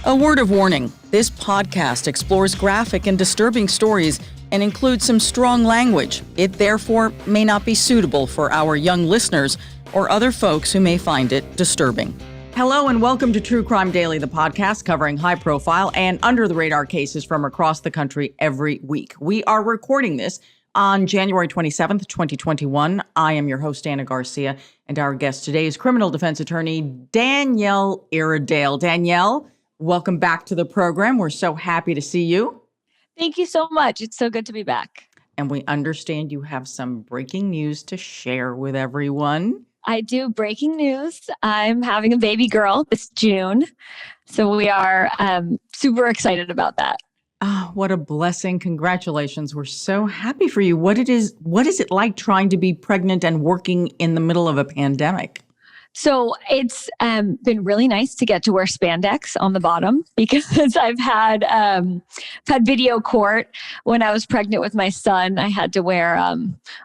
A word of warning, this podcast explores graphic and disturbing stories and includes some strong language. It therefore may not be suitable for our young listeners or other folks who may find it disturbing. Hello and welcome to True Crime Daily, the podcast covering high-profile and under-the-radar cases from across the country every week. We are recording this on January 27th, 2021. I am your host, Ana Garcia, and our guest today is criminal defense attorney Danielle Iredale. Danielle, welcome back to the program. We're so happy to see you. Thank you so much. It's so good to be back. And we understand you have some breaking news to share with everyone. I do. Breaking news. I'm having a baby girl this June. So we are super excited about that. Oh, what a blessing. Congratulations. We're so happy for you. What is it like trying to be pregnant and working in the middle of a pandemic? So it's been really nice to get to wear spandex on the bottom because I've had video court when I was pregnant with my son. I had to wear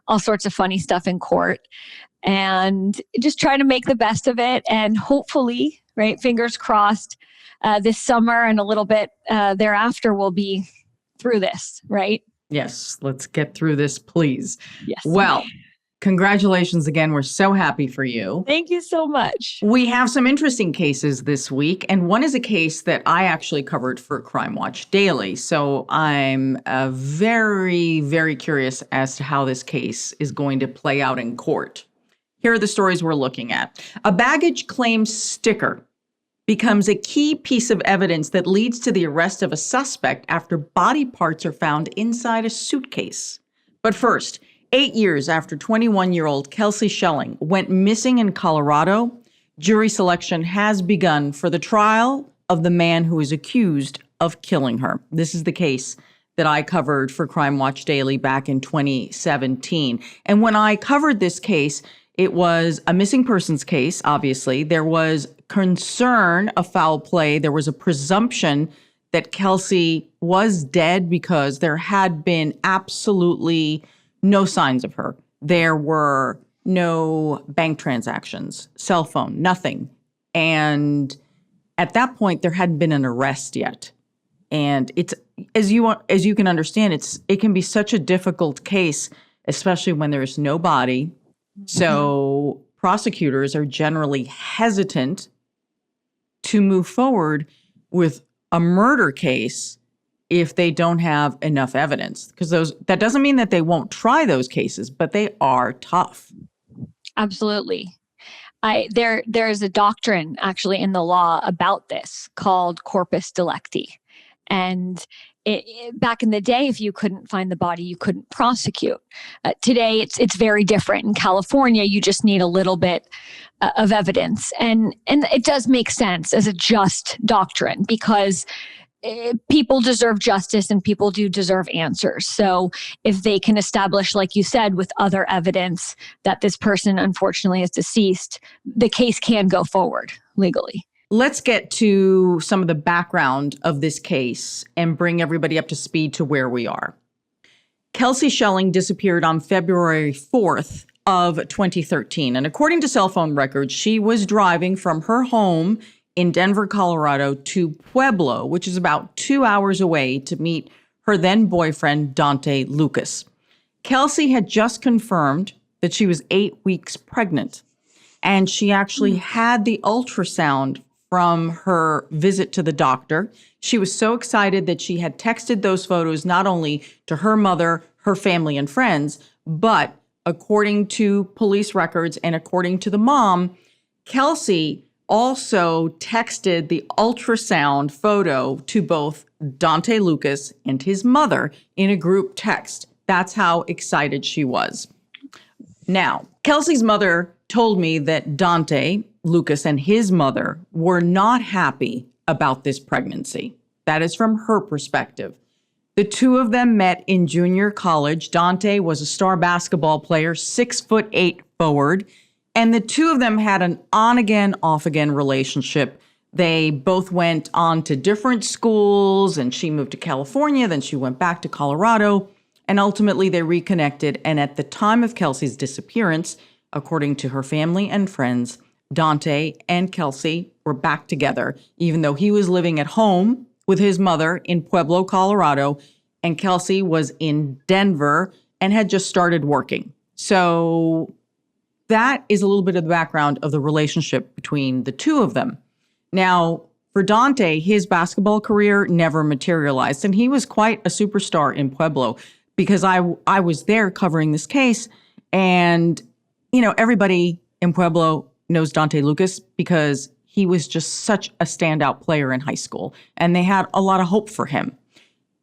all sorts of funny stuff in court and just try to make the best of it. And hopefully, right, fingers crossed, this summer and a little bit thereafter we'll be through this, right? Yes, let's get through this, please. Yes. Well, congratulations again. We're so happy for you. Thank you so much. We have some interesting cases this week, and one is a case that I actually covered for Crime Watch Daily. So I'm very, very curious as to how this case is going to play out in court. Here are the stories we're looking at. A baggage claim sticker becomes a key piece of evidence that leads to the arrest of a suspect after body parts are found inside a suitcase. But first, 8 years after 21-year-old Kelsie Schelling went missing in Colorado, jury selection has begun for the trial of the man who is accused of killing her. This is the case that I covered for Crime Watch Daily back in 2017. And when I covered this case, it was a missing persons case, obviously. There was concern of foul play. There was a presumption that Kelsie was dead because there had been absolutely no signs of her. There were no bank transactions, cell phone, nothing. And at that point, there hadn't been an arrest yet. And it's, as you can understand, it can be such a difficult case, especially when there's no body. So prosecutors are generally hesitant to move forward with a murder case if they don't have enough evidence, because that doesn't mean that they won't try those cases, but they are tough. Absolutely. There is a doctrine actually in the law about this called corpus delicti. And back in the day, if you couldn't find the body, you couldn't prosecute. Today, it's very different. In California, you just need a little bit of evidence. And it does make sense as a just doctrine because people deserve justice and people do deserve answers. So if they can establish, like you said, with other evidence that this person unfortunately is deceased, the case can go forward legally. Let's get to some of the background of this case and bring everybody up to speed to where we are. Kelsie Schelling disappeared on February 4th of 2013. And according to cell phone records, she was driving from her home in Denver, Colorado to Pueblo, which is about 2 hours away, to meet her then boyfriend, Dante Lucas. Kelsie had just confirmed that she was 8 weeks pregnant, and she actually had the ultrasound from her visit to the doctor. She was so excited that she had texted those photos not only to her mother, her family, and friends, but according to police records and according to the mom, Kelsie also texted the ultrasound photo to both Dante Lucas and his mother in a group text. That's how excited she was. Now, Kelsie's mother told me that Dante Lucas and his mother were not happy about this pregnancy. That is from her perspective. The two of them met in junior college. Dante was a star basketball player, 6'8" forward. And the two of them had an on-again, off-again relationship. They both went on to different schools, and she moved to California, then she went back to Colorado, and ultimately they reconnected. And at the time of Kelsie's disappearance, according to her family and friends, Dante and Kelsie were back together, even though he was living at home with his mother in Pueblo, Colorado, and Kelsie was in Denver and had just started working. So that is a little bit of the background of the relationship between the two of them. Now, for Dante, his basketball career never materialized, and he was quite a superstar in Pueblo because I was there covering this case, and, everybody in Pueblo knows Dante Lucas because he was just such a standout player in high school, and they had a lot of hope for him.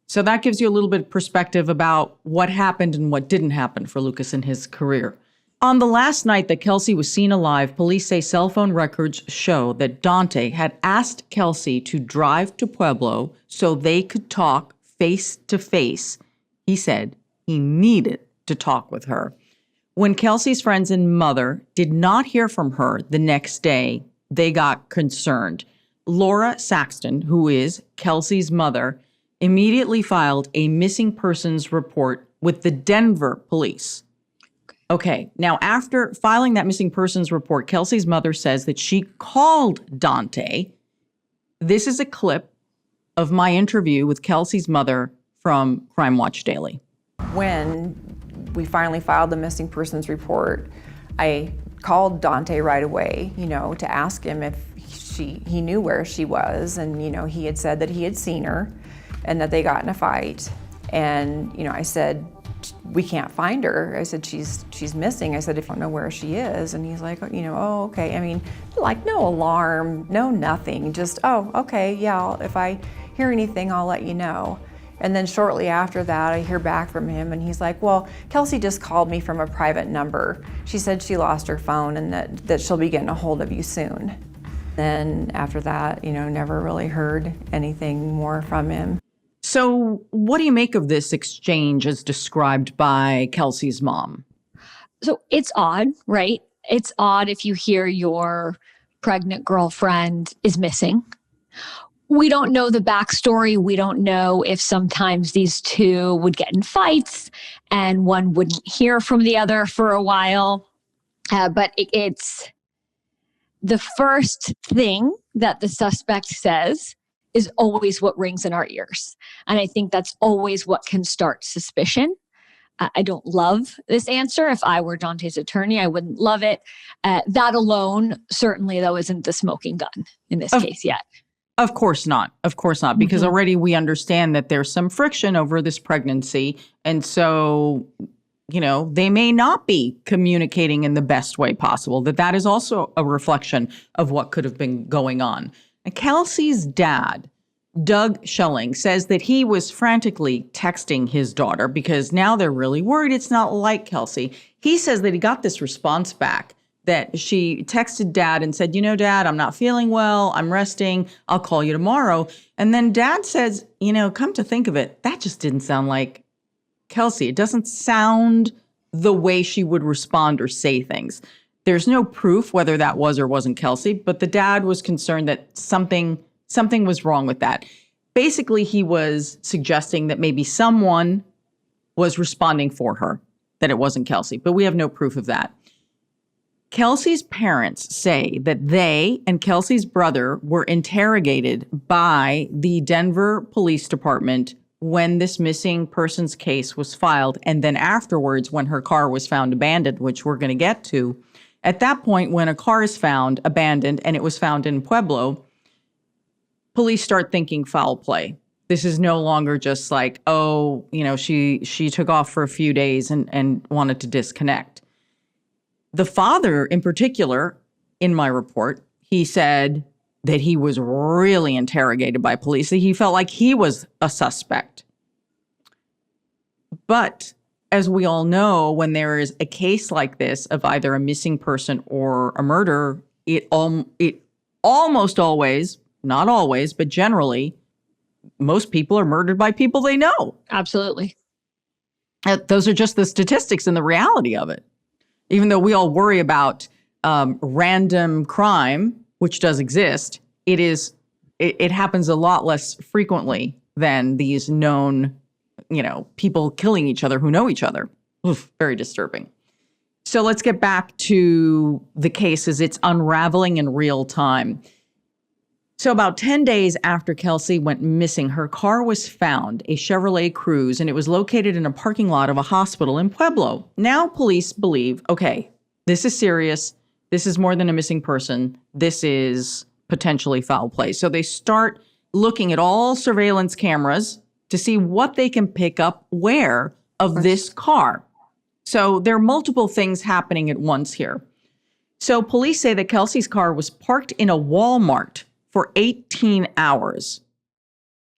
So that gives you a little bit of perspective about what happened and what didn't happen for Lucas in his career. On the last night that Kelsie was seen alive, police say cell phone records show that Dante had asked Kelsie to drive to Pueblo so they could talk face to face. He said he needed to talk with her. When Kelsie's friends and mother did not hear from her the next day, they got concerned. Laura Saxton, who is Kelsie's mother, immediately filed a missing persons report with the Denver police. Okay, now after filing that missing persons report, Kelsie's mother says that she called Dante. This is a clip of my interview with Kelsie's mother from Crime Watch Daily. When we finally filed the missing persons report, I called Dante right away, to ask him if he knew where she was. And, he had said that he had seen her and that they got in a fight. And, I said, we can't find her. I said, she's missing. I said, if you don't know where she is. And he's like, oh, okay. I mean, no alarm, no nothing. Just, oh, okay, yeah, if I hear anything, I'll let you know. And then shortly after that, I hear back from him and he's like, well, Kelsie just called me from a private number. She said she lost her phone and that she'll be getting a hold of you soon. Then after that, never really heard anything more from him. So what do you make of this exchange as described by Kelsie's mom? So it's odd, right? It's odd if you hear your pregnant girlfriend is missing. We don't know the backstory. We don't know if sometimes these two would get in fights and one wouldn't hear from the other for a while. But it's the first thing that the suspect says is always what rings in our ears. And I think that's always what can start suspicion. I don't love this answer. If I were Dante's attorney, I wouldn't love it. That alone, certainly, though, isn't the smoking gun in this case yet. Of course not. Of course not. Because already we understand that there's some friction over this pregnancy. And so, they may not be communicating in the best way possible, that is also a reflection of what could have been going on. And Kelsie's dad, Doug Schelling, says that he was frantically texting his daughter because now they're really worried it's not like Kelsie. He says that he got this response back that she texted Dad and said, Dad, I'm not feeling well. I'm resting. I'll call you tomorrow. And then Dad says, come to think of it, that just didn't sound like Kelsie. It doesn't sound the way she would respond or say things. There's no proof whether that was or wasn't Kelsie, but the dad was concerned that something was wrong with that. Basically, he was suggesting that maybe someone was responding for her, that it wasn't Kelsie, but we have no proof of that. Kelsie's parents say that they and Kelsie's brother were interrogated by the Denver Police Department when this missing persons case was filed, and then afterwards when her car was found abandoned, which we're going to get to. At that point, when a car is found abandoned and it was found in Pueblo, police start thinking foul play. This is no longer just like, she took off for a few days and wanted to disconnect. The father, in particular, in my report, he said that he was really interrogated by police, that he felt like he was a suspect. But as we all know, when there is a case like this of either a missing person or a murder, it almost always, not always, but generally, most people are murdered by people they know. Absolutely. Those are just the statistics and the reality of it. Even though we all worry about random crime, which does exist, it happens a lot less frequently than these known, people killing each other who know each other. Oof, very disturbing. So let's get back to the case as it's unraveling in real time. So about 10 days after Kelsie went missing, her car was found, a Chevrolet Cruze, and it was located in a parking lot of a hospital in Pueblo. Now police believe, okay, this is serious. This is more than a missing person. This is potentially foul play. So they start looking at all surveillance cameras to see what they can pick up where of this car. So there are multiple things happening at once here. So police say that Kelsie's car was parked in a Walmart for 18 hours.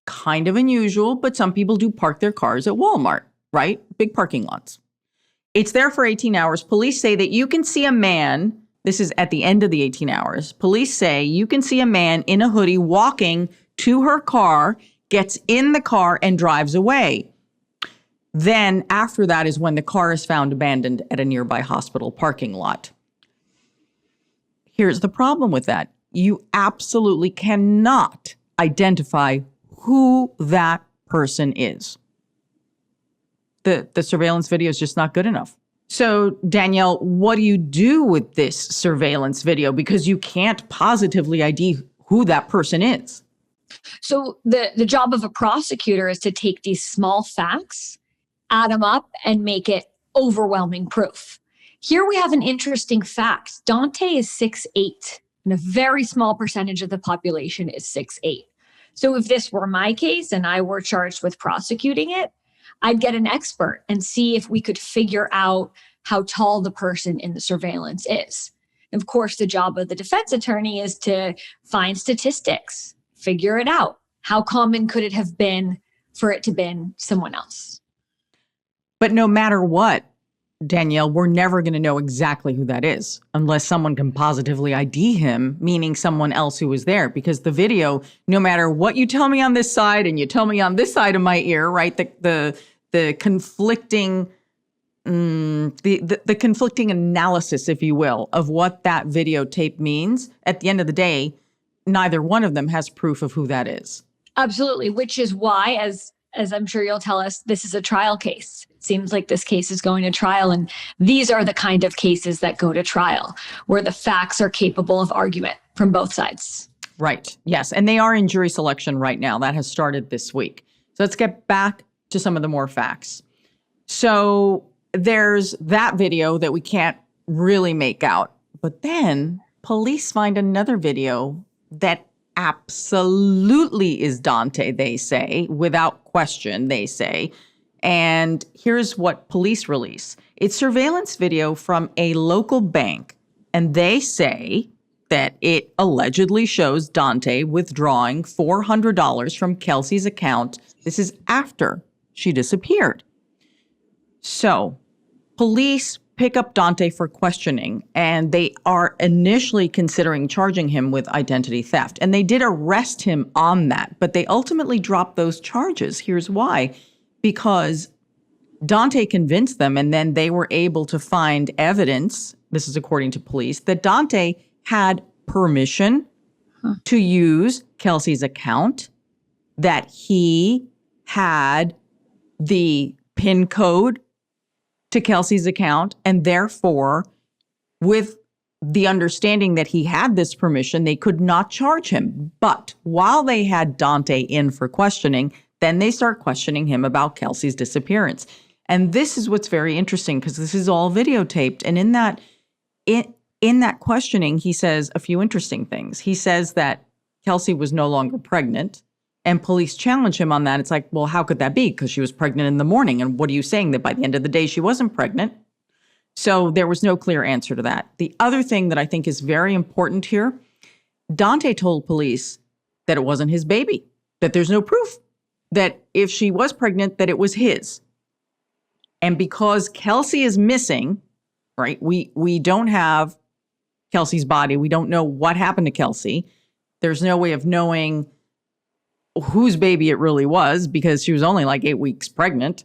Kind of unusual, but some people do park their cars at Walmart, right? Big parking lots. It's there for 18 hours. Police say that you can see a man, this is at the end of the 18 hours. Police say you can see a man in a hoodie walking to her car, gets in the car and drives away. Then after that is when the car is found abandoned at a nearby hospital parking lot. Here's the problem with that. You absolutely cannot identify who that person is. The surveillance video is just not good enough. So, Danielle, what do you do with this surveillance video? Because you can't positively ID who that person is. So the job of a prosecutor is to take these small facts, add them up, and make it overwhelming proof. Here we have an interesting fact. Dante is 6'8", and a very small percentage of the population is 6'8". So if this were my case and I were charged with prosecuting it, I'd get an expert and see if we could figure out how tall the person in the surveillance is. Of course, the job of the defense attorney is to find statistics, figure it out. How common could it have been for it to have been someone else? But no matter what, Danielle, we're never going to know exactly who that is unless someone can positively ID him, meaning someone else who was there. Because the video, no matter what you tell me on this side and you tell me on this side of my ear, right? The conflicting, the conflicting analysis, if you will, of what that videotape means. At the end of the day, neither one of them has proof of who that is. Absolutely, which is why, as I'm sure you'll tell us, this is a trial case. It seems like this case is going to trial, and these are the kind of cases that go to trial, where the facts are capable of argument from both sides. Right, yes, and they are in jury selection right now. That has started this week. So let's get back to some of the more facts. So there's that video that we can't really make out, but then police find another video that absolutely is Dante, they say, without question, they say. And here's what police release. It's surveillance video from a local bank, and they say that it allegedly shows Dante withdrawing $400 from Kelsie's account. This is after she disappeared. So police pick up Dante for questioning, and they are initially considering charging him with identity theft. And they did arrest him on that, but they ultimately dropped those charges. Here's why. Because Dante convinced them, and then they were able to find evidence, this is according to police, that Dante had permission to use Kelsie's account, that he had the PIN code to Kelsie's account, and therefore, with the understanding that he had this permission, they could not charge him. But while they had Dante in for questioning, then they start questioning him about Kelsie's disappearance. And this is what's very interesting, because this is all videotaped. And in that questioning, he says a few interesting things. He says that Kelsie was no longer pregnant, and police challenge him on that. It's like, well, how could that be? Because she was pregnant in the morning. And what are you saying, that by the end of the day, she wasn't pregnant? So there was no clear answer to that. The other thing that I think is very important here, Dante told police that it wasn't his baby, that there's no proof that if she was pregnant, that it was his. And because Kelsie is missing, right, we don't have Kelsie's body. We don't know what happened to Kelsie. There's no way of knowing whose baby it really was, because she was only like 8 weeks pregnant.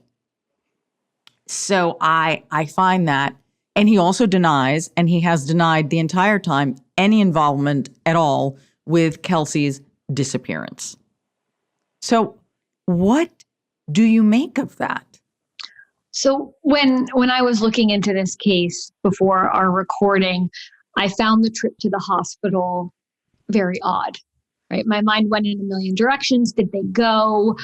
So I find that, and he also denies, and he has denied the entire time, any involvement at all with Kelsie's disappearance. So what do you make of that? So when I was looking into this case before our recording, I found the trip to the hospital very odd. right? My mind went in a million directions. Did they go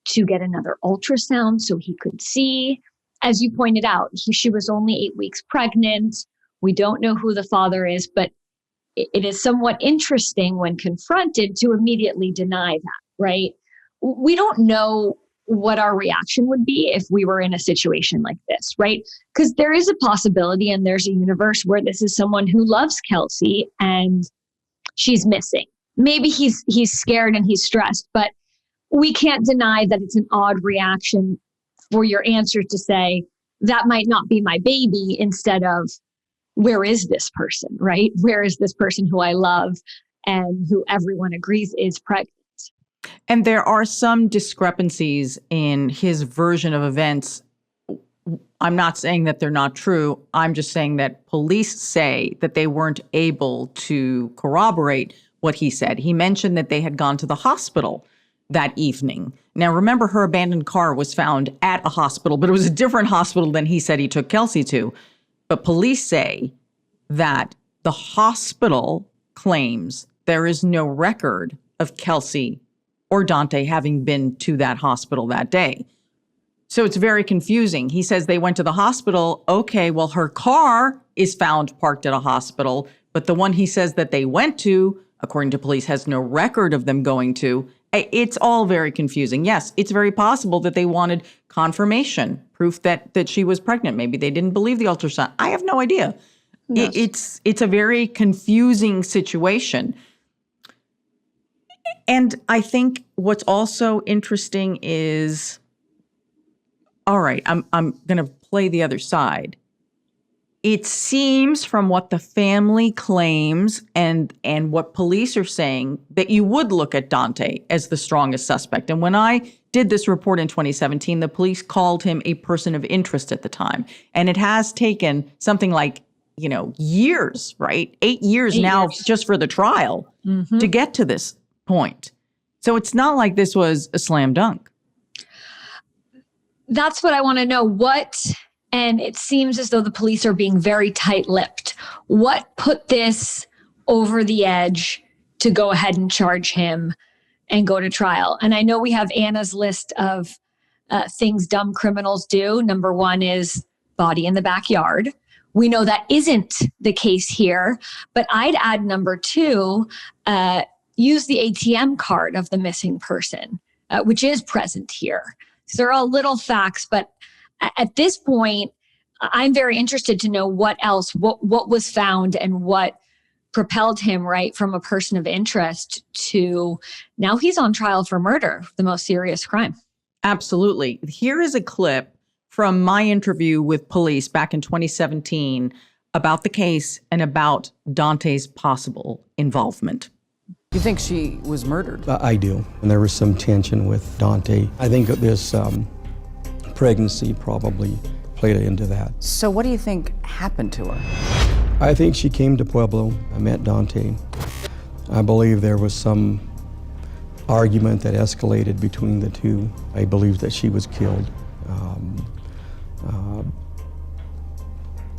to get another ultrasound so he could see? As you pointed out, she was only 8 weeks pregnant. We don't know who the father is, but it is somewhat interesting when confronted to immediately deny that, right? We don't know what our reaction would be if we were in a situation like this, right? Because there is a possibility and there's a universe where this is someone who loves Kelsie and she's missing. Maybe he's scared and he's stressed, but we can't deny that it's an odd reaction for your answer to say, that might not be my baby, instead of, where is this person, right? Where is this person who I love and who everyone agrees is pregnant? And there are some discrepancies in his version of events. I'm not saying that they're not true. I'm just saying that police say that they weren't able to corroborate what he said. He mentioned that they had gone to the hospital that evening. Now, remember, her abandoned car was found at a hospital, but it was a different hospital than he said he took Kelsie to. But police say that the hospital claims there is no record of Kelsie or Dante having been to that hospital that day. So it's very confusing. He says they went to the hospital. Okay, well, her car is found parked at a hospital, but the one he says that they went to, according to police, has no record of them going to. It's all very confusing. Yes, it's very possible that they wanted confirmation, proof that she was pregnant. Maybe they didn't believe the ultrasound. I have no idea. Yes. It's a very confusing situation. And I think what's also interesting is, all right, I'm going to play the other side. It seems from what the family claims and what police are saying that you would look at Dante as the strongest suspect. And when I did this report in 2017, the police called him a person of interest at the time. And it has taken something like, years, right? 8 years now just for the trial to get to this point. So it's not like this was a slam dunk. That's what I want to know. And it seems as though the police are being very tight-lipped. What put this over the edge to go ahead and charge him and go to trial? And I know we have Anna's list of things dumb criminals do. Number one is body in the backyard. We know that isn't the case here, but I'd add number two, use the ATM card of the missing person, which is present here. So they're all little facts, but at this point, I'm very interested to know what else, what was found and what propelled him right from a person of interest to now he's on trial for murder, the most serious crime. Absolutely. Here is a clip from my interview with police back in 2017 about the case and about Dante's possible involvement. You think she was murdered? I do. And there was some tension with Dante. I think this pregnancy probably played into that. So what do you think happened to her? I think she came to Pueblo. I met Dante. I believe there was some argument that escalated between the two. I believe that she was killed.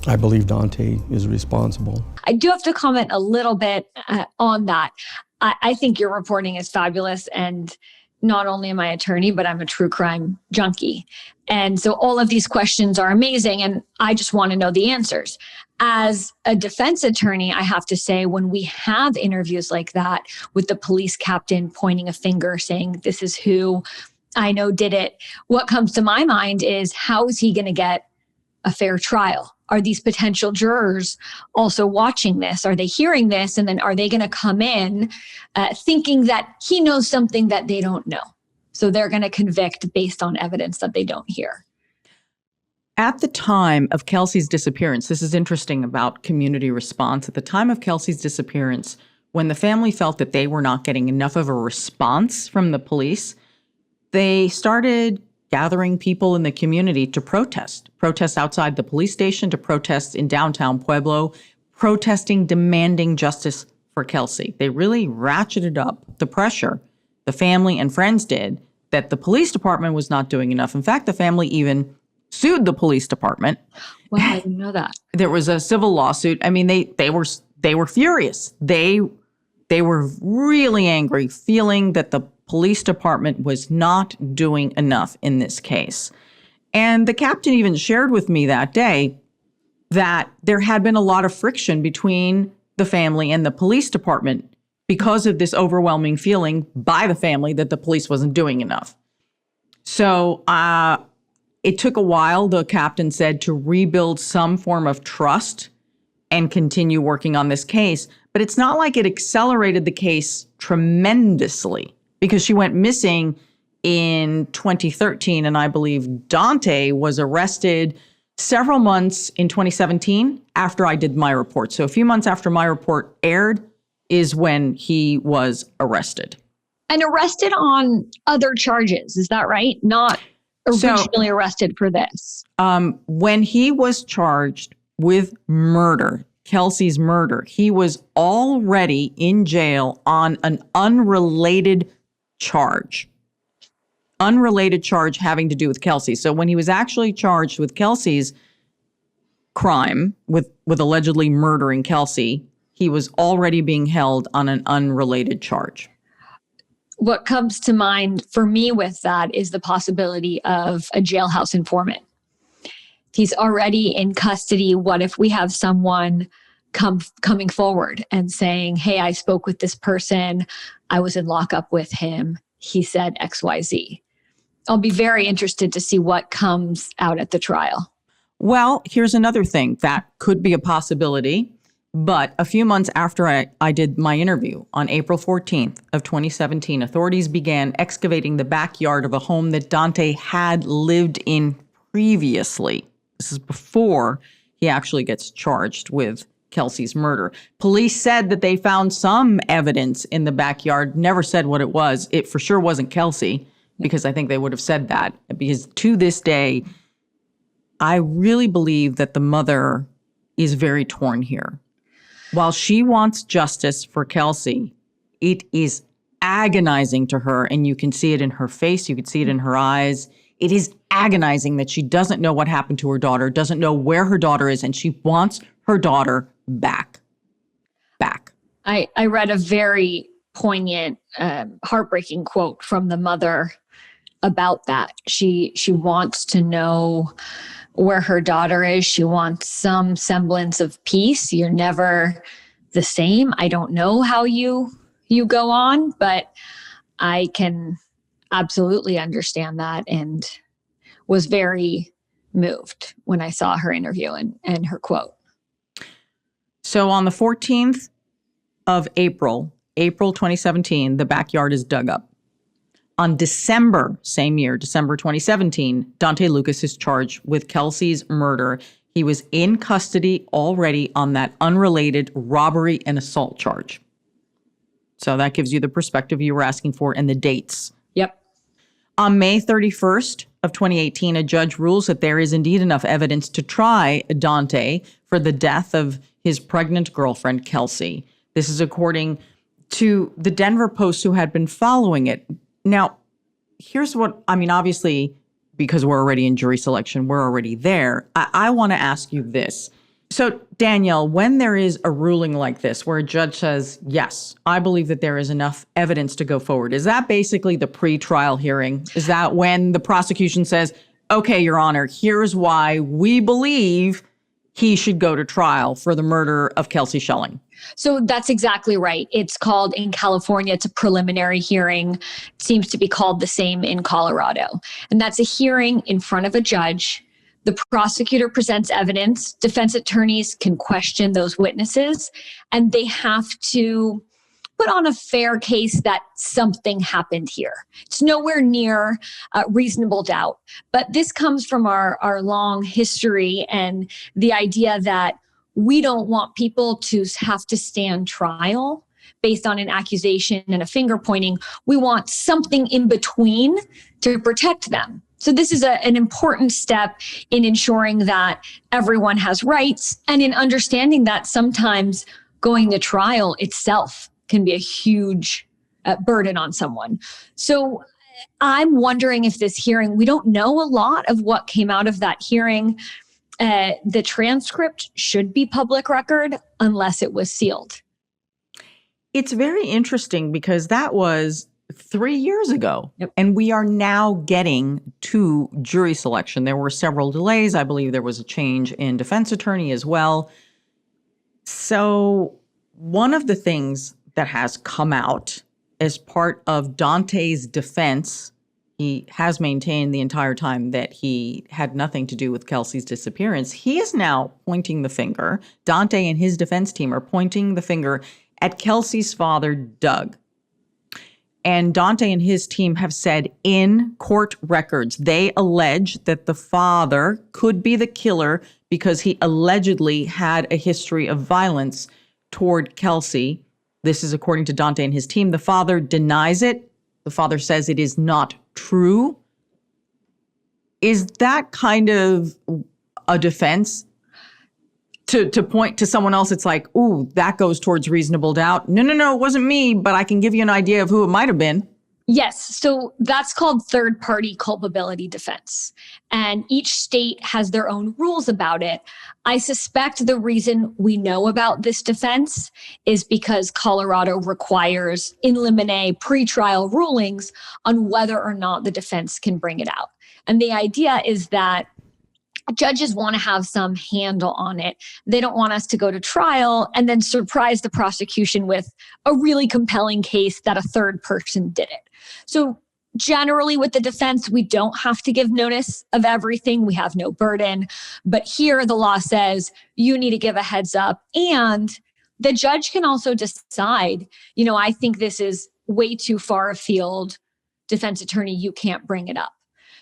I believe Dante is responsible. I do have to comment a little bit on that. I think your reporting is fabulous. And not only am I an attorney, but I'm a true crime junkie. And so all of these questions are amazing. And I just want to know the answers. As a defense attorney, I have to say, when we have interviews like that with the police captain pointing a finger saying, this is who I know did it, what comes to my mind is, how is he going to get a fair trial? Are these potential jurors also watching this? Are they hearing this? And then are they going to come in thinking that he knows something that they don't know? So they're going to convict based on evidence that they don't hear. At the time of Kelsie's disappearance, this is interesting about community response. At the time of Kelsie's disappearance, when the family felt that they were not getting enough of a response from the police, they started gathering people in the community to protest outside the police station, to protest in downtown Pueblo, protesting, demanding justice for Kelsie. They really ratcheted up the pressure, the family and friends did, that the police department was not doing enough. In fact, the family even sued the police department. Wow, I didn't know that. There was a civil lawsuit. I mean, they were furious. They They were really angry, feeling that the police department was not doing enough in this case. And the captain even shared with me that day that there had been a lot of friction between the family and the police department because of this overwhelming feeling by the family that the police wasn't doing enough. So it took a while, the captain said, to rebuild some form of trust and continue working on this case. But it's not like it accelerated the case tremendously, because she went missing in 2013. And I believe Dante was arrested several months in 2017 after I did my report. So a few months after my report aired is when he was arrested. And arrested on other charges, is that right? Not originally arrested for this. When he was charged with murder, Kelsie's murder, he was already in jail on an unrelated charge. Unrelated charge having to do with Kelsie. So when he was actually charged with Kelsie's crime, with allegedly murdering Kelsie, he was already being held on an unrelated charge. What comes to mind for me with that is the possibility of a jailhouse informant. He's already in custody. What if we have someone coming forward and saying, hey, I spoke with this person. I was in lockup with him. He said XYZ. I'll be very interested to see what comes out at the trial. Well, here's another thing that could be a possibility. But a few months after I did my interview on April 14th of 2017, authorities began excavating the backyard of a home that Dante had lived in previously. This is before he actually gets charged with Kelsie's murder. Police said that they found some evidence in the backyard, never said what it was. It for sure wasn't Kelsie, because I think they would have said that. Because to this day, I really believe that the mother is very torn here. While she wants justice for Kelsie, it is agonizing to her, and you can see it in her face, you can see it in her eyes. It is agonizing that she doesn't know what happened to her daughter, doesn't know where her daughter is, and she wants her daughter back. I read a very poignant, heartbreaking quote from the mother about that. She wants to know where her daughter is. She wants some semblance of peace. You're never the same. I don't know how you go on, but I can absolutely understand that, and was very moved when I saw her interview and her quote. So on the 14th of April 2017, the backyard is dug up. On December 2017, Dante Lucas is charged with Kelsie's murder. He was in custody already on that unrelated robbery and assault charge. So that gives you the perspective you were asking for and the dates. Yep. On May 31st of 2018, a judge rules that there is indeed enough evidence to try Dante for the death of his pregnant girlfriend, Kelsie. This is according to the Denver Post, who had been following it. Now, here's what, obviously, because we're already in jury selection, we're already there. I want to ask you this. So, Danielle, when there is a ruling like this, where a judge says, yes, I believe that there is enough evidence to go forward, is that basically the pre-trial hearing? Is that when the prosecution says, okay, Your Honor, here's why we believe he should go to trial for the murder of Kelsie Schelling? So that's exactly right. It's called, in California, it's a preliminary hearing. It seems to be called the same in Colorado. And that's a hearing in front of a judge. The prosecutor presents evidence. Defense attorneys can question those witnesses, and they have to put on a fair case that something happened here. It's nowhere near reasonable doubt. But this comes from our long history and the idea that we don't want people to have to stand trial based on an accusation and a finger pointing. We want something in between to protect them. So this is an important step in ensuring that everyone has rights, and in understanding that sometimes going to trial itself can be a huge burden on someone. So I'm wondering if this hearing, we don't know a lot of what came out of that hearing. The transcript should be public record unless it was sealed. It's very interesting because that was 3 years ago. Yep. And we are now getting to jury selection. There were several delays. I believe there was a change in defense attorney as well. So one of the things that has come out as part of Dante's defense, he has maintained the entire time that he had nothing to do with Kelsie's disappearance. He is now pointing the finger. Dante and his defense team are pointing the finger at Kelsie's father, Doug. And Dante and his team have said in court records, they allege that the father could be the killer because he allegedly had a history of violence toward Kelsie. This is according to Dante and his team. The father denies it. The father says it is not true. Is that kind of a defense? To point to someone else, it's like, ooh, that goes towards reasonable doubt. No, it wasn't me, but I can give you an idea of who it might have been. Yes. So that's called third-party culpability defense. And each state has their own rules about it. I suspect the reason we know about this defense is because Colorado requires in limine pretrial rulings on whether or not the defense can bring it out. And the idea is that judges want to have some handle on it. They don't want us to go to trial and then surprise the prosecution with a really compelling case that a third person did it. So generally with the defense, we don't have to give notice of everything. We have no burden. But here the law says you need to give a heads up. And the judge can also decide, I think this is way too far afield. Defense attorney, you can't bring it up.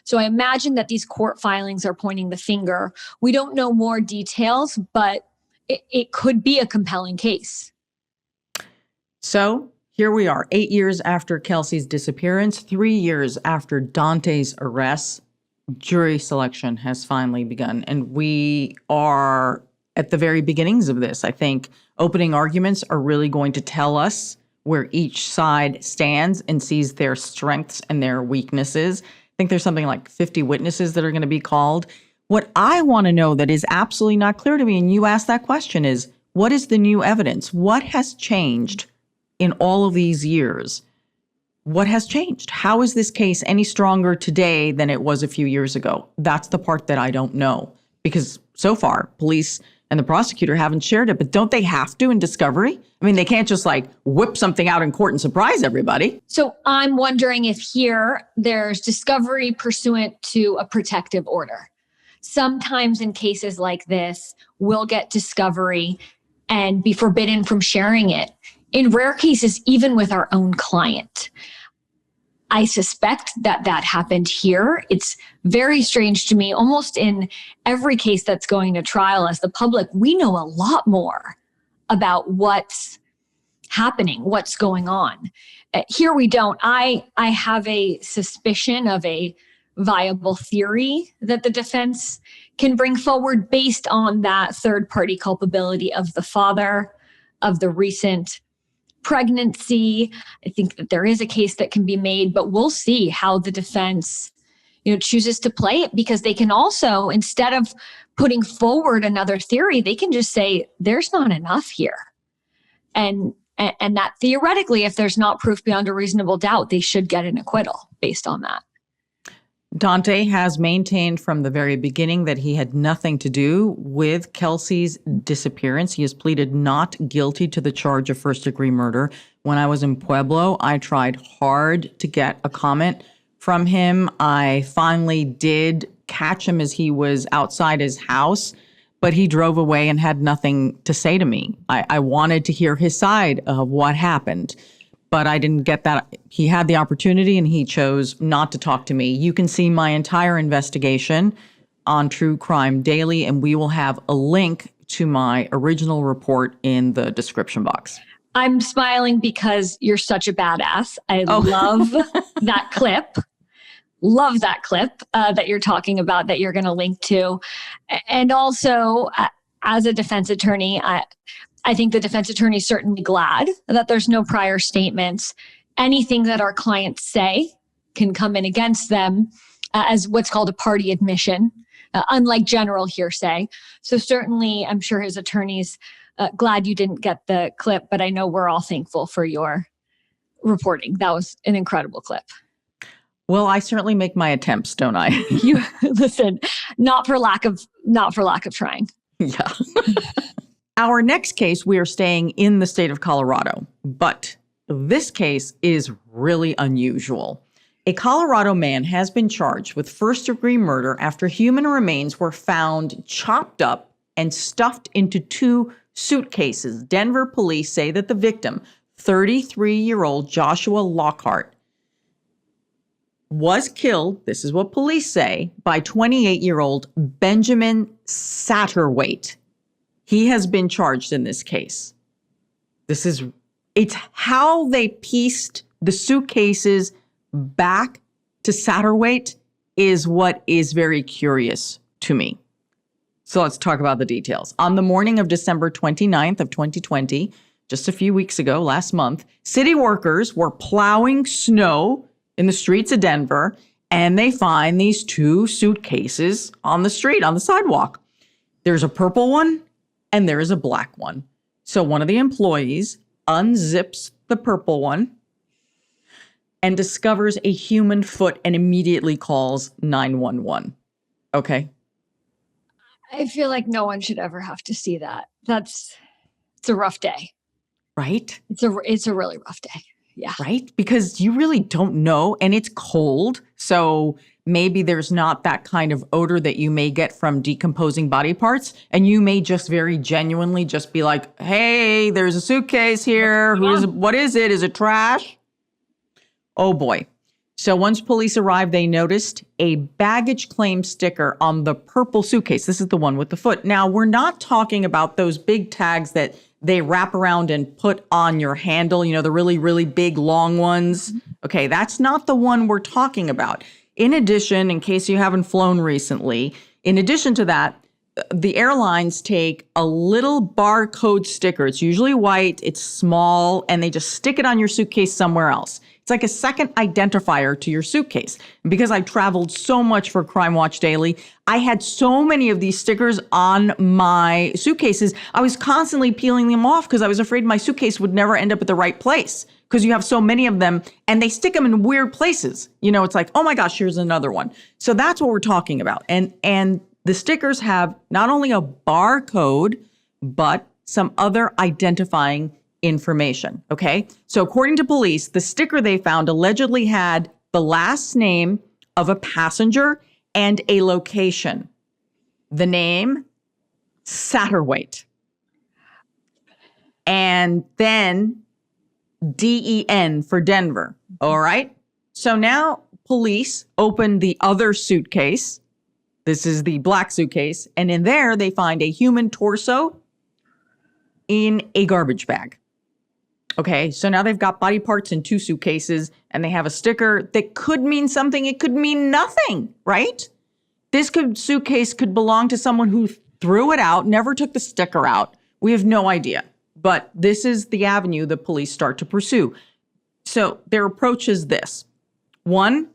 So I imagine that these court filings are pointing the finger. We don't know more details, but it could be a compelling case. So here we are, 8 years after Kelsie's disappearance, 3 years after Dante's arrest. Jury selection has finally begun. And we are at the very beginnings of this. I think opening arguments are really going to tell us where each side stands and sees their strengths and their weaknesses. I think there's something like 50 witnesses that are going to be called. What I want to know that is absolutely not clear to me, and you asked that question, is what is the new evidence? What has changed in all of these years? What has changed? How is this case any stronger today than it was a few years ago? That's the part that I don't know, because so far, police and the prosecutor haven't shared it, but don't they have to in discovery? I mean, they can't just whip something out in court and surprise everybody. So I'm wondering if here there's discovery pursuant to a protective order. Sometimes in cases like this, we'll get discovery and be forbidden from sharing it. In rare cases, even with our own client. I suspect that happened here. It's very strange to me. Almost in every case that's going to trial, as the public, we know a lot more about what's happening, what's going on. Here we don't. I have a suspicion of a viable theory that the defense can bring forward based on that third-party culpability of the father, of the recent pregnancy. I think that there is a case that can be made, but we'll see how the defense, chooses to play it, because they can also, instead of putting forward another theory, they can just say there's not enough here. And that theoretically, if there's not proof beyond a reasonable doubt, they should get an acquittal based on that. Dante has maintained from the very beginning that he had nothing to do with Kelsie's disappearance. He has pleaded not guilty to the charge of first-degree murder. When I was in Pueblo, I tried hard to get a comment from him. I finally did catch him as he was outside his house, but he drove away and had nothing to say to me. I wanted to hear his side of what happened, but I didn't get that. He had the opportunity and he chose not to talk to me. You can see my entire investigation on True Crime Daily, and we will have a link to my original report in the description box. I'm smiling because you're such a badass. I love that clip. Love that clip that you're talking about, that you're going to link to. And also, as a defense attorney, I think the defense attorney is certainly glad that there's no prior statements. Anything that our clients say can come in against them as what's called a party admission, unlike general hearsay. So certainly, I'm sure his attorneys glad you didn't get the clip, but I know we're all thankful for your reporting. That was an incredible clip. Well, I certainly make my attempts, don't I? You listen, not for lack of trying. Yeah. Our next case, we are staying in the state of Colorado, but this case is really unusual. A Colorado man has been charged with first-degree murder after human remains were found chopped up and stuffed into 2 suitcases. Denver police say that the victim, 33-year-old Joshua Lockhart, was killed, this is what police say, by 28-year-old Benjamin Satterwhite. He has been charged in this case. It's how they pieced the suitcases back to Satterwhite is what is very curious to me. So let's talk about the details. On the morning of December 29th of 2020, just a few weeks ago, last month, city workers were plowing snow in the streets of Denver, and they find these 2 suitcases on the street, on the sidewalk. There's a purple one and there is a black one. So one of the employees unzips the purple one and discovers a human foot and immediately calls 911. Okay. I feel like no one should ever have to see that. It's a rough day. Right? It's a really rough day. Yeah. Right? Because you really don't know, and it's cold. So maybe there's not that kind of odor that you may get from decomposing body parts. And you may just very genuinely just be like, hey, there's a suitcase here. What is it? Is it trash? Oh boy. So once police arrived, they noticed a baggage claim sticker on the purple suitcase. This is the one with the foot. Now, we're not talking about those big tags that they wrap around and put on your handle, the really, really big, long ones. Okay, that's not the one we're talking about. In addition, in case you haven't flown recently, in addition to that, the airlines take a little barcode sticker. It's usually white, it's small, and they just stick it on your suitcase somewhere else. It's like a second identifier to your suitcase. And because I traveled so much for Crime Watch Daily, I had so many of these stickers on my suitcases. I was constantly peeling them off because I was afraid my suitcase would never end up at the right place because you have so many of them and they stick them in weird places. It's like, oh my gosh, here's another one. So that's what we're talking about. And the stickers have not only a barcode, but some other identifying information. Okay. So according to police, the sticker they found allegedly had the last name of a passenger and a location. The name, Satterwhite. And then DEN for Denver. All right. So now police open the other suitcase. This is the black suitcase. And in there, they find a human torso in a garbage bag. Okay, so now they've got body parts in 2 suitcases and they have a sticker that could mean something. It could mean nothing, right? This suitcase could belong to someone who threw it out, never took the sticker out. We have no idea. But this is the avenue the police start to pursue. So their approach is this. 1,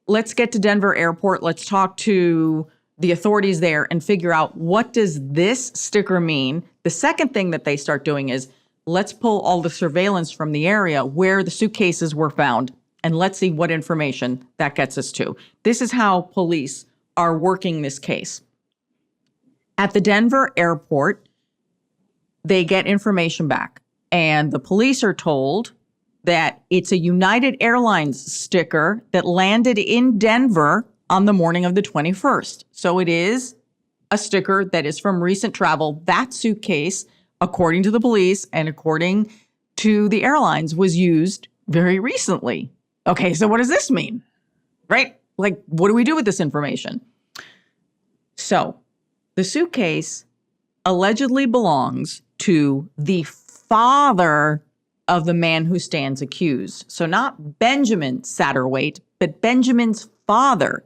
let's get to Denver Airport. Let's talk to the authorities there and figure out what does this sticker mean. The second thing that they start doing is let's pull all the surveillance from the area where the suitcases were found and let's see what information that gets us to. This is how police are working this case. At the Denver airport, they get information back and the police are told that it's a United Airlines sticker that landed in Denver on the morning of the 21st. So it is a sticker that is from recent travel. That suitcase, according to the police and according to the airlines, was used very recently. Okay, so what does this mean? Right? Like, what do we do with this information? So the suitcase allegedly belongs to the father of the man who stands accused. So not Benjamin Satterwhite, but Benjamin's father.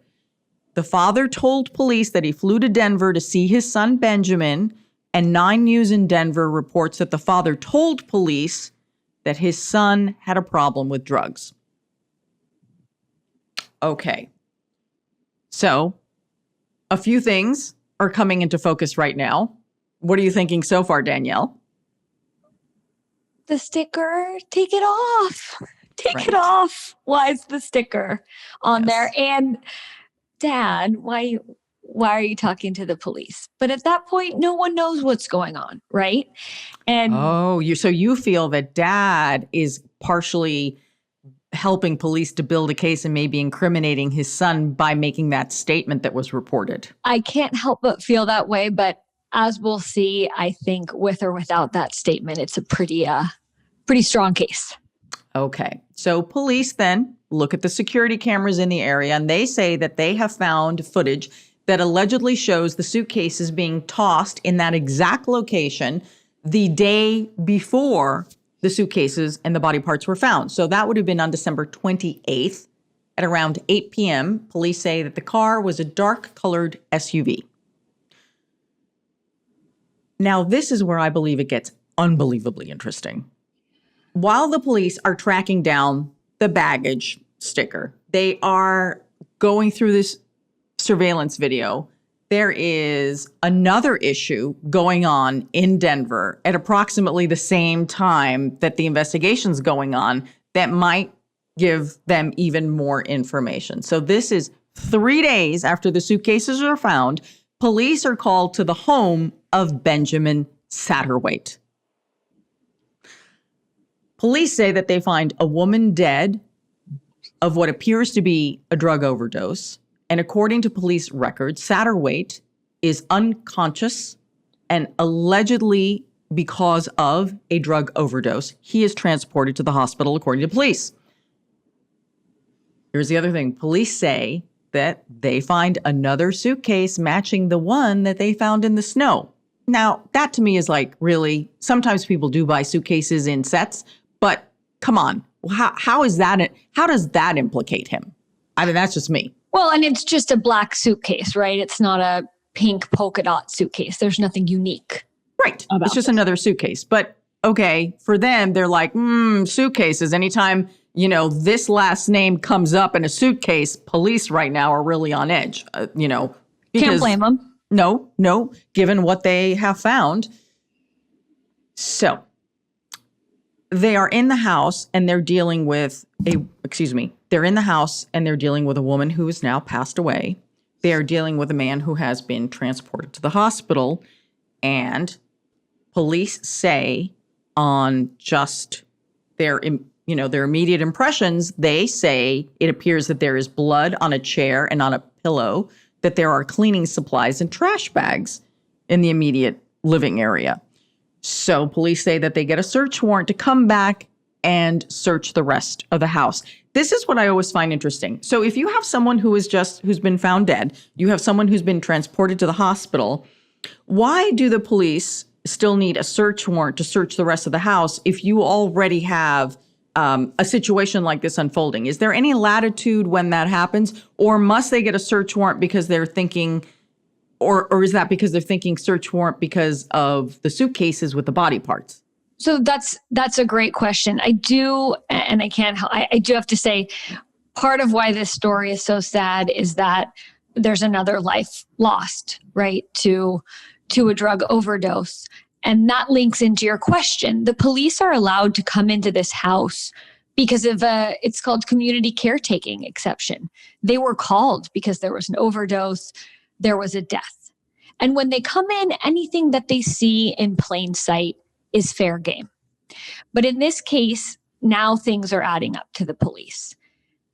The father told police that he flew to Denver to see his son Benjamin, and 9 News in Denver reports that the father told police that his son had a problem with drugs. Okay. So a few things are coming into focus right now. What are you thinking so far, Danielle? the sticker? Take it off. Take it Right. off. Why is the sticker on Yes. there? And Dad, why are you talking to the police? But at that point, no one knows what's going on, right? And So you feel that Dad is partially helping police to build a case and maybe incriminating his son by making that statement that was reported. I can't help but feel that way. But as we'll see, I think with or without that statement, it's a pretty strong case. Okay. So police then look at the security cameras in the area, and they say that they have found footage that allegedly shows the suitcases being tossed in that exact location the day before the suitcases and the body parts were found. So that would have been on December 28th at around 8 p.m. Police say that the car was a dark-colored SUV. Now, this is where I believe it gets unbelievably interesting. While the police are tracking down the baggage sticker, they are going through this surveillance video. There is another issue going on in Denver at approximately the same time that the investigation's going on that might give them even more information. So this is 3 days after the suitcases are found. Police are called to the home of Benjamin Satterwhite. Police say that they find a woman dead of what appears to be a drug overdose. And according to police records, Satterwhite is unconscious, and allegedly because of a drug overdose, he is transported to the hospital, according to police. Here's the other thing. Police say that they find another suitcase matching the one that they found in the snow. Now, that to me is like, really, sometimes people do buy suitcases in sets, but come on. How does that implicate him? I mean, that's just me. Well, and it's just a black suitcase, right? It's not a pink polka dot suitcase. There's nothing unique. Right. It's just another suitcase. But okay, for them, they're like, suitcases. Anytime, this last name comes up in a suitcase, police right now are really on edge, because, Can't blame them. No, given what they have found. So they are in the house and they're dealing with they're in the house and they're dealing with a woman who is now passed away. They are dealing with a man who has been transported to the hospital, and police say on just their immediate impressions, they say it appears that there is blood on a chair and on a pillow, that there are cleaning supplies and trash bags in the immediate living area. So police say that they get a search warrant to come back and search the rest of the house. This is what I always find interesting. So if you have someone who's been found dead, you have someone who's been transported to the hospital, why do the police still need a search warrant to search the rest of the house if you already have a situation like this unfolding? Is there any latitude when that happens, or must they get a search warrant because they're thinking, or is that because they're thinking search warrant because of the suitcases with the body parts? So that's a great question. I do have to say, part of why this story is so sad is that there's another life lost, right, to a drug overdose. And that links into your question. The police are allowed to come into this house because of it's called community caretaking exception. They were called because there was an overdose, there was a death. And when they come in, anything that they see in plain sight is fair game. But in this case, now things are adding up to the police.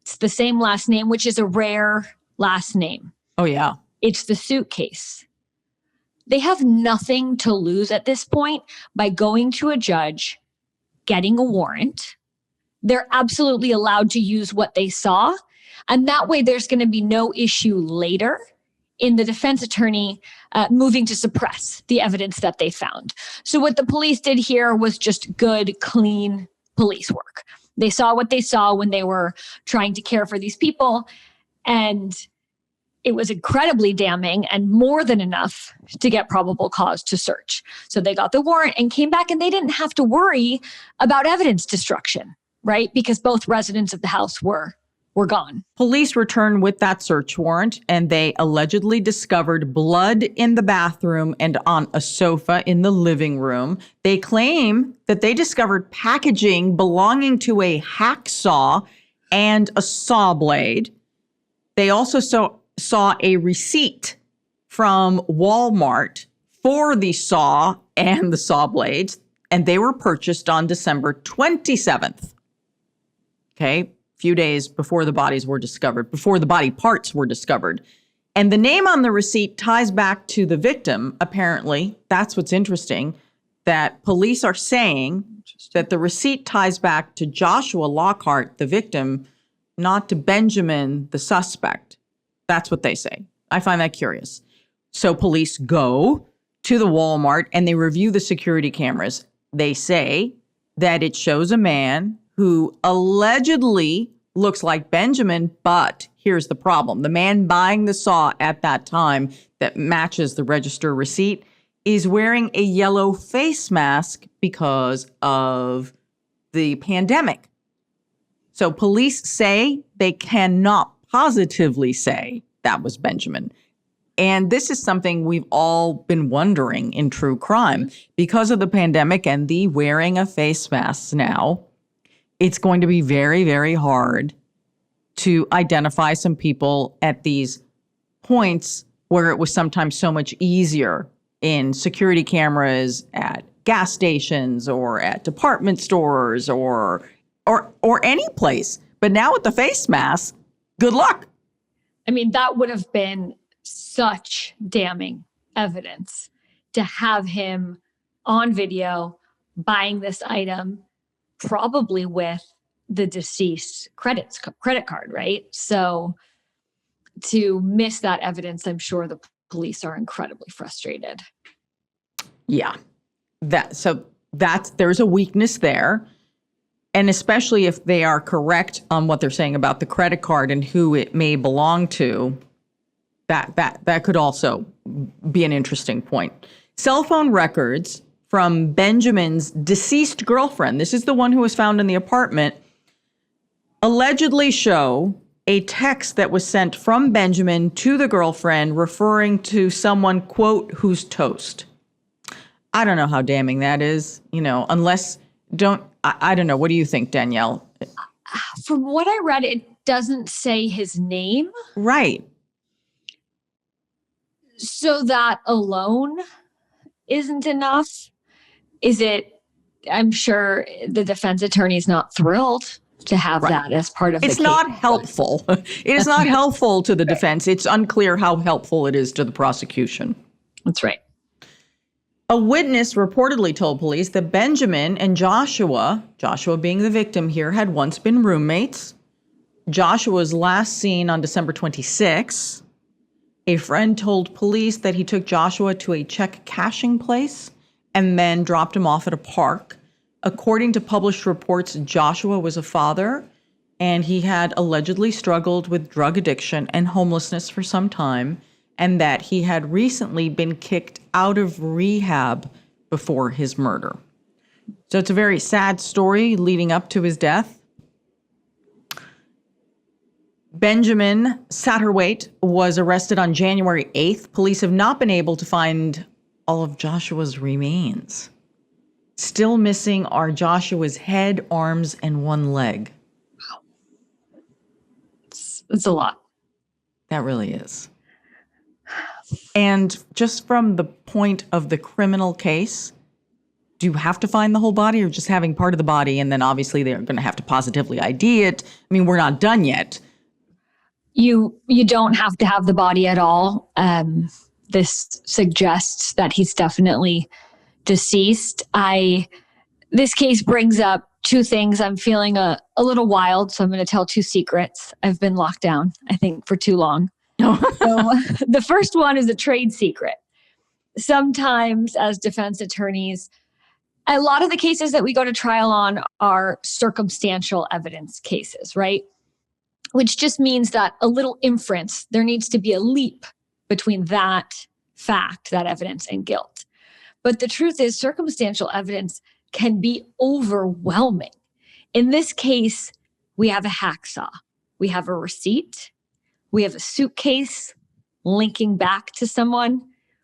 It's the same last name, which is a rare last name. Oh, yeah. It's the suitcase. They have nothing to lose at this point by going to a judge, getting a warrant. They're absolutely allowed to use what they saw. And that way there's going to be no issue later in the defense attorney moving to suppress the evidence that they found. So what the police did here was just good, clean police work. They saw what they saw when they were trying to care for these people, and it was incredibly damning and more than enough to get probable cause to search. So they got the warrant and came back, and they didn't have to worry about evidence destruction, right? Because both residents of the house were were gone. Police returned with that search warrant, and they allegedly discovered blood in the bathroom and on a sofa in the living room. They claim that they discovered packaging belonging to a hacksaw and a saw blade. They also saw a receipt from Walmart for the saw and the saw blades, and they were purchased on December 27th. Okay, few days before the bodies were discovered, before the body parts were discovered. And the name on the receipt ties back to the victim, apparently. That's what's interesting, that police are saying that the receipt ties back to Joshua Lockhart, the victim, not to Benjamin, the suspect. That's what they say. I find that curious. So police go to the Walmart and they review the security cameras. They say that it shows a man who allegedly looks like Benjamin, but here's the problem. The man buying the saw at that time that matches the register receipt is wearing a yellow face mask because of the pandemic. So police say they cannot positively say that was Benjamin. And this is something we've all been wondering in true crime. Because of the pandemic and the wearing of face masks now, it's going to be very, very hard to identify some people at these points where it was sometimes so much easier in security cameras at gas stations or at department stores or any place. But now with the face mask, good luck. I mean, that would have been such damning evidence to have him on video buying this item, probably with the deceased credit card, right? So to miss that evidence, I'm sure the police are incredibly frustrated. Yeah, there's a weakness there. And especially if they are correct on what they're saying about the credit card and who it may belong to, that could also be an interesting point. Cell phone records from Benjamin's deceased girlfriend, this is the one who was found in the apartment, allegedly show a text that was sent from Benjamin to the girlfriend referring to someone, quote, who's toast. I don't know how damning that is, I don't know. What do you think, Danielle? From what I read, it doesn't say his name. Right. So that alone isn't enough. Is it? I'm sure the defense attorney is not thrilled to have that as part of the case. It's not helpful. It is not helpful to the defense. It's unclear how helpful it is to the prosecution. That's right. A witness reportedly told police that Benjamin and Joshua being the victim here, had once been roommates. Joshua was last seen on December 26. A friend told police that he took Joshua to a check cashing place and then dropped him off at a park. According to published reports, Joshua was a father and he had allegedly struggled with drug addiction and homelessness for some time, and that he had recently been kicked out of rehab before his murder. So it's a very sad story leading up to his death. Benjamin Satterwhite was arrested on January 8th. Police have not been able to find all of Joshua's remains. Still missing are Joshua's head, arms, and one leg. Wow. It's a lot. That really is. And just from the point of the criminal case, do you have to find the whole body or just having part of the body? And then obviously they're going to have to positively ID it. I mean, we're not done yet. You don't have to have the body at all. This suggests that he's definitely deceased. This case brings up two things. I'm feeling a little wild, so I'm going to tell two secrets. I've been locked down, I think, for too long. So the first one is a trade secret. Sometimes as defense attorneys, a lot of the cases that we go to trial on are circumstantial evidence cases, right? Which just means that a little inference, there needs to be a leap between that fact, that evidence, and guilt. But the truth is, circumstantial evidence can be overwhelming. In this case, we have a hacksaw. we have a receipt, we have a suitcase linking back to someone,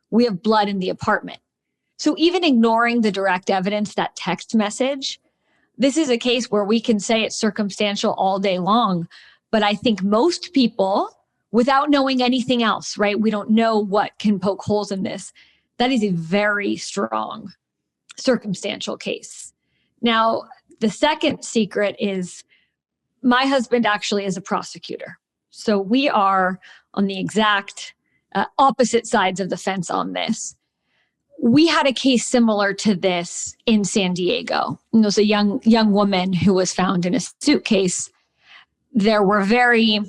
we have blood in the apartment. So even ignoring the direct evidence, that text message, this is a case where we can say it's circumstantial all day long. But I think most people, without knowing anything else, right? We don't know what can poke holes in this. That is a very strong circumstantial case. Now, the second secret is my husband actually is a prosecutor. So we are on the exact opposite sides of the fence on this. We had a case similar to this in San Diego. There was a young woman who was found in a suitcase. There were very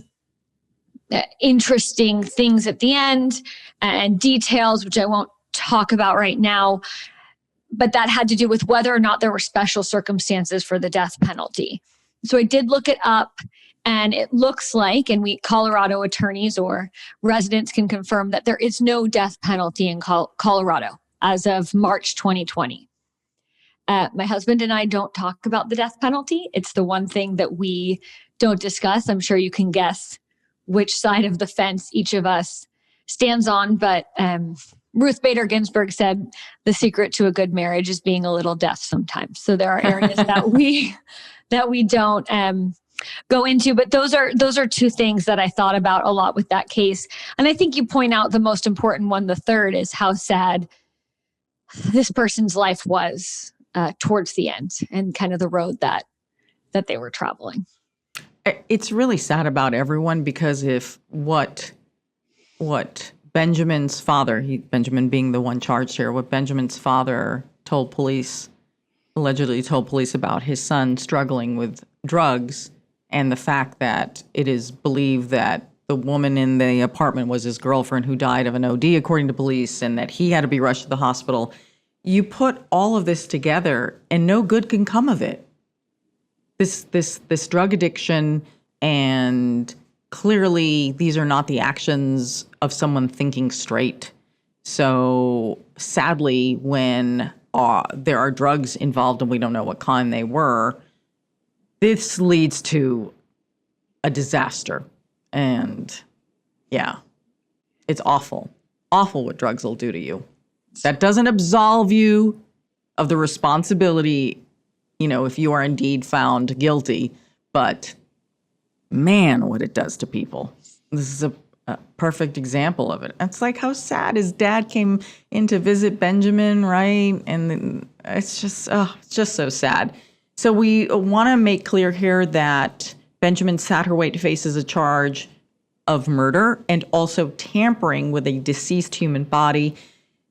interesting things at the end and details, which I won't talk about right now, but that had to do with whether or not there were special circumstances for the death penalty. So I did look it up, and it looks like, and Colorado attorneys or residents can confirm that there is no death penalty in Colorado as of March 2020. My husband and I don't talk about the death penalty. It's the one thing that we don't discuss. I'm sure you can guess which side of the fence each of us stands on, but Ruth Bader Ginsburg said the secret to a good marriage is being a little deaf sometimes. So there are areas that we don't go into, but those are two things that I thought about a lot with that case. And I think you point out the most important one. The third is how sad this person's life was towards the end and kind of the road that they were traveling. It's really sad about everyone, because if what Benjamin's father, Benjamin being the one charged here, what Benjamin's father allegedly told police about his son struggling with drugs, and the fact that it is believed that the woman in the apartment was his girlfriend who died of an OD, according to police, and that he had to be rushed to the hospital. You put all of this together and no good can come of it. This drug addiction, and clearly these are not the actions of someone thinking straight. So sadly, when there are drugs involved and we don't know what kind they were, this leads to a disaster. And yeah, it's awful. Awful what drugs will do to you. That doesn't absolve you of the responsibility, if you are indeed found guilty. But man, what it does to people. This is a perfect example of it. It's like how sad his dad came in to visit Benjamin, right? And it's just so sad. So we want to make clear here that Benjamin Satterwhite faces a charge of murder and also tampering with a deceased human body.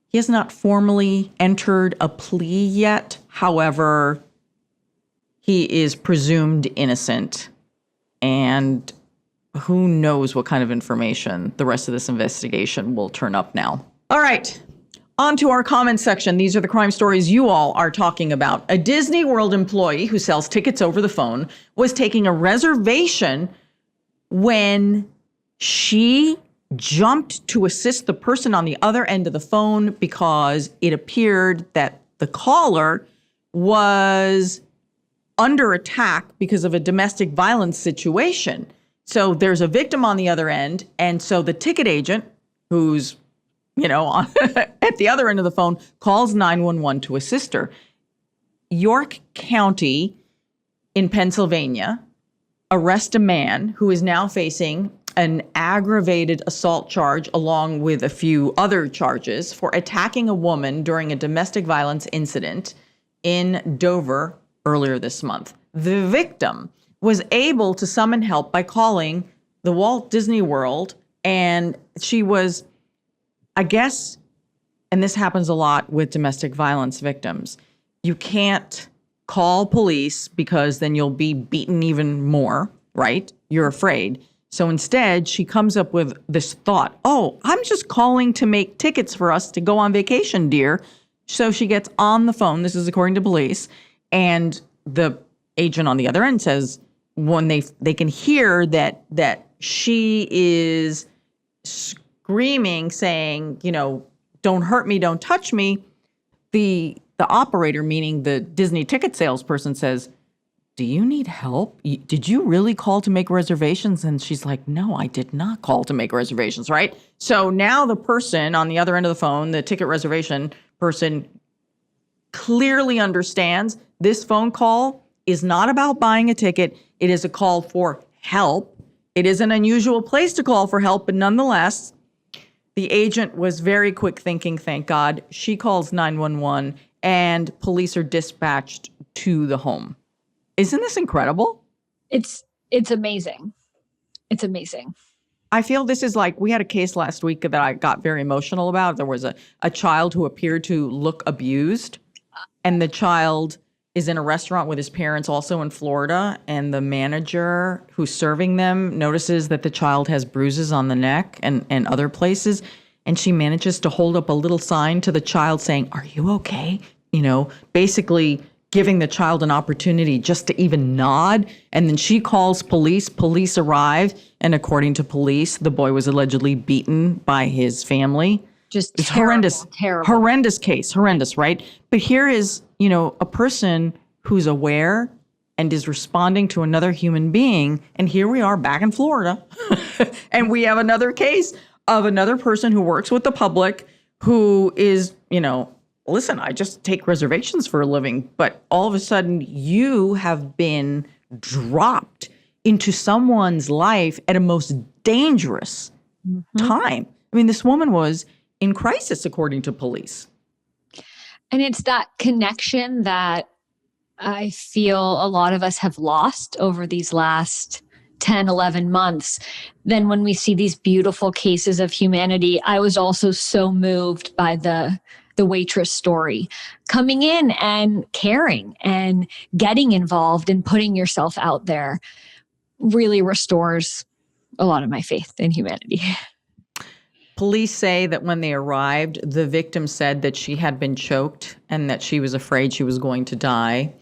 He has not formally entered a plea yet. However, he is presumed innocent, and who knows what kind of information the rest of this investigation will turn up now. All right, on to our comments section. These are the crime stories you all are talking about. A Disney World employee who sells tickets over the phone was taking a reservation when she jumped to assist the person on the other end of the phone because it appeared that the caller was under attack because of a domestic violence situation. So there's a victim on the other end. And so the ticket agent, who's, at the other end of the phone, calls 911 to assist her. York County in Pennsylvania arrests a man who is now facing an aggravated assault charge along with a few other charges for attacking a woman during a domestic violence incident in Dover earlier this month. The victim was able to summon help by calling the Walt Disney World, and she was, I guess, and this happens a lot with domestic violence victims, you can't call police because then you'll be beaten even more, right? You're afraid. So instead, she comes up with this thought, I'm just calling to make tickets for us to go on vacation, dear. So she gets on the phone, this is according to police, and the agent on the other end says when they can hear that she is screaming, saying, don't hurt me, don't touch me. The operator, meaning the Disney ticket salesperson, says, do you need help? Did you really call to make reservations? And she's like, no, I did not call to make reservations, right? So now the person on the other end of the phone, the ticket reservation person, clearly understands this phone call is not about buying a ticket. It is a call for help. It is an unusual place to call for help, but nonetheless, the agent was very quick thinking, thank God. She calls 911 and police are dispatched to the home. Isn't this incredible? It's amazing. It's amazing. I feel this is like, we had a case last week that I got very emotional about. There was a child who appeared to look abused, and the child is in a restaurant with his parents also in Florida, and the manager who's serving them notices that the child has bruises on the neck and other places, and she manages to hold up a little sign to the child saying, are you okay? Basically giving the child an opportunity just to even nod. And then she calls police. Police arrive, and according to police, the boy was allegedly beaten by his family. Just it's terrible, terrible. Horrendous case, horrendous, right? But here is, a person who's aware and is responding to another human being. And here we are back in Florida. And we have another case of another person who works with the public who is, listen, I just take reservations for a living. But all of a sudden you have been dropped into someone's life at a most dangerous time. I mean, this woman was in crisis, according to police. And it's that connection that I feel a lot of us have lost over these last 10, 11 months. Then when we see these beautiful cases of humanity, I was also so moved by the waitress story, coming in and caring and getting involved and putting yourself out there really restores a lot of my faith in humanity. Police say that when they arrived, the victim said that she had been choked and that she was afraid she was going to die.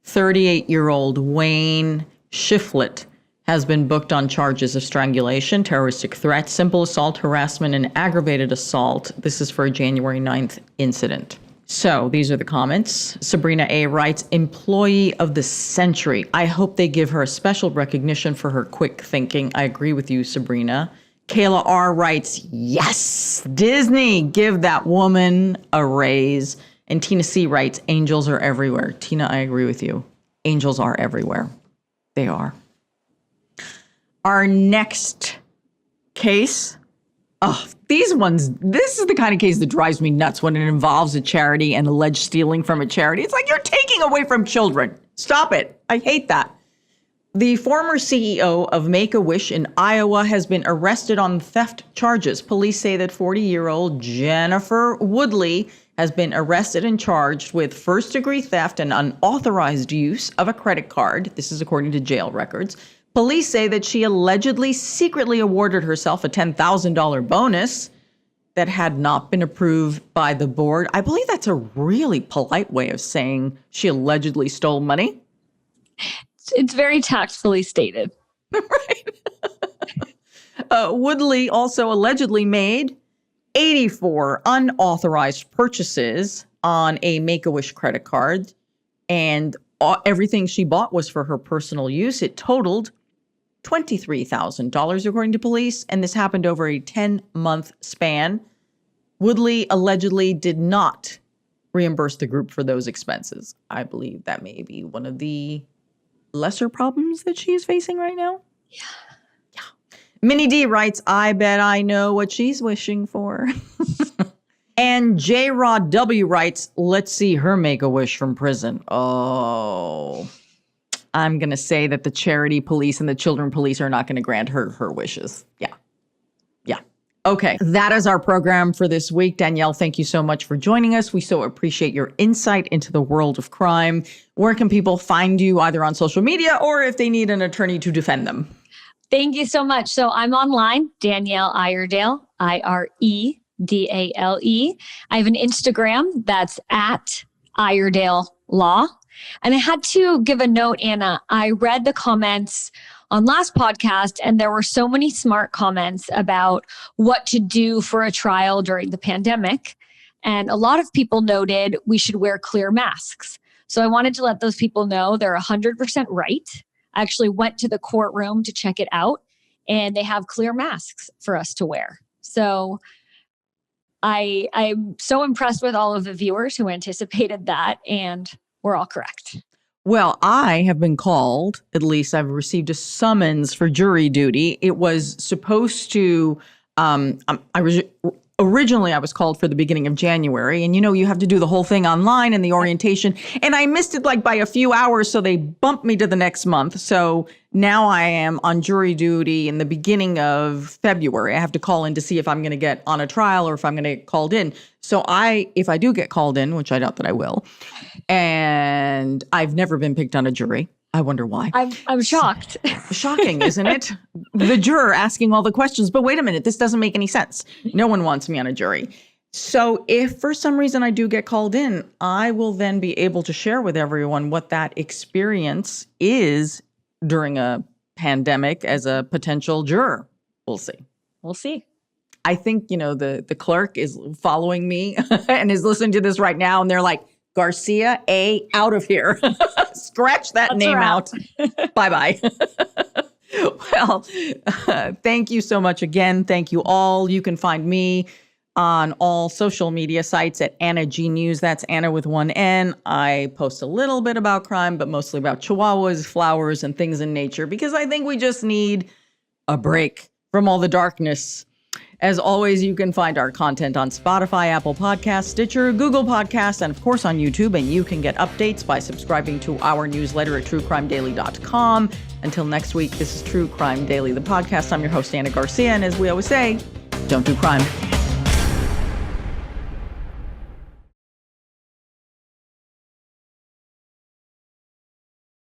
38-year-old Wayne Shiflett has been booked on charges of strangulation, terroristic threat, simple assault, harassment, and aggravated assault. This is for a January 9th incident. So these are the comments. Sabrina A. writes, employee of the century. I hope they give her a special recognition for her quick thinking. I agree with you, Sabrina. Kayla R. writes, yes, Disney, give that woman a raise. And Tina C. writes, angels are everywhere. Tina, I agree with you. Angels are everywhere. They are. Our next case. Oh, these ones, this is the kind of case that drives me nuts when it involves a charity and alleged stealing from a charity. It's like you're taking away from children. Stop it. I hate that. The former CEO of Make-A-Wish in Iowa has been arrested on theft charges. Police say that 40-year-old Jennifer Woodley has been arrested and charged with first-degree theft and unauthorized use of a credit card. This is according to jail records. Police say that she allegedly secretly awarded herself a $10,000 bonus that had not been approved by the board. I believe that's a really polite way of saying she allegedly stole money. It's very tactfully stated. Right. Woodley also allegedly made 84 unauthorized purchases on a Make-A-Wish credit card, and everything she bought was for her personal use. It totaled $23,000, according to police, and this happened over a 10-month span. Woodley allegedly did not reimburse the group for those expenses. I believe that may be one of the lesser problems that she is facing right now. Yeah. Minnie D writes, I bet I know what she's wishing for. And J. Rod W. writes, let's see her make a wish from prison. Oh, I'm going to say that the charity police and the children police are not going to grant her wishes. Yeah. Okay, that is our program for this week. Danielle, thank you so much for joining us. We so appreciate your insight into the world of crime. Where can people find you, either on social media or if they need an attorney to defend them? Thank you so much. So I'm online, Danielle Iredale, Iredale. I have an Instagram that's at Iredale Law. And I had to give a note, Anna. I read the comments on last podcast, and there were so many smart comments about what to do for a trial during the pandemic. And a lot of people noted we should wear clear masks. So I wanted to let those people know they're 100% right. I actually went to the courtroom to check it out, and they have clear masks for us to wear. So I'm so impressed with all of the viewers who anticipated that, and we're all correct. Well, I have been called, at least I've received a summons for jury duty. It was supposed to, originally I was called for the beginning of January, and you have to do the whole thing online and the orientation, and I missed it like by a few hours, so they bumped me to the next month. So now I am on jury duty in the beginning of February. I have to call in to see if I'm going to get on a trial or if I'm going to get called in. So if I do get called in, which I doubt that I will, and I've never been picked on a jury. I wonder why. I'm shocked. Shocking, isn't it? The juror asking all the questions, but wait a minute, this doesn't make any sense. No one wants me on a jury. So if for some reason I do get called in, I will then be able to share with everyone what that experience is during a pandemic as a potential juror. We'll see. We'll see. I think, the clerk is following me and is listening to this right now, and they're like, Garcia, out of here. Scratch that That's name out. Bye-bye. Well, thank you so much again. Thank you all. You can find me on all social media sites at Ana G News. That's Ana with one N. I post a little bit about crime, but mostly about chihuahuas, flowers, and things in nature, because I think we just need a break from all the darkness. As always, you can find our content on Spotify, Apple Podcasts, Stitcher, Google Podcasts, and of course on YouTube. And you can get updates by subscribing to our newsletter at truecrimedaily.com. Until next week, this is True Crime Daily, the podcast. I'm your host, Ana Garcia. And as we always say, don't do crime.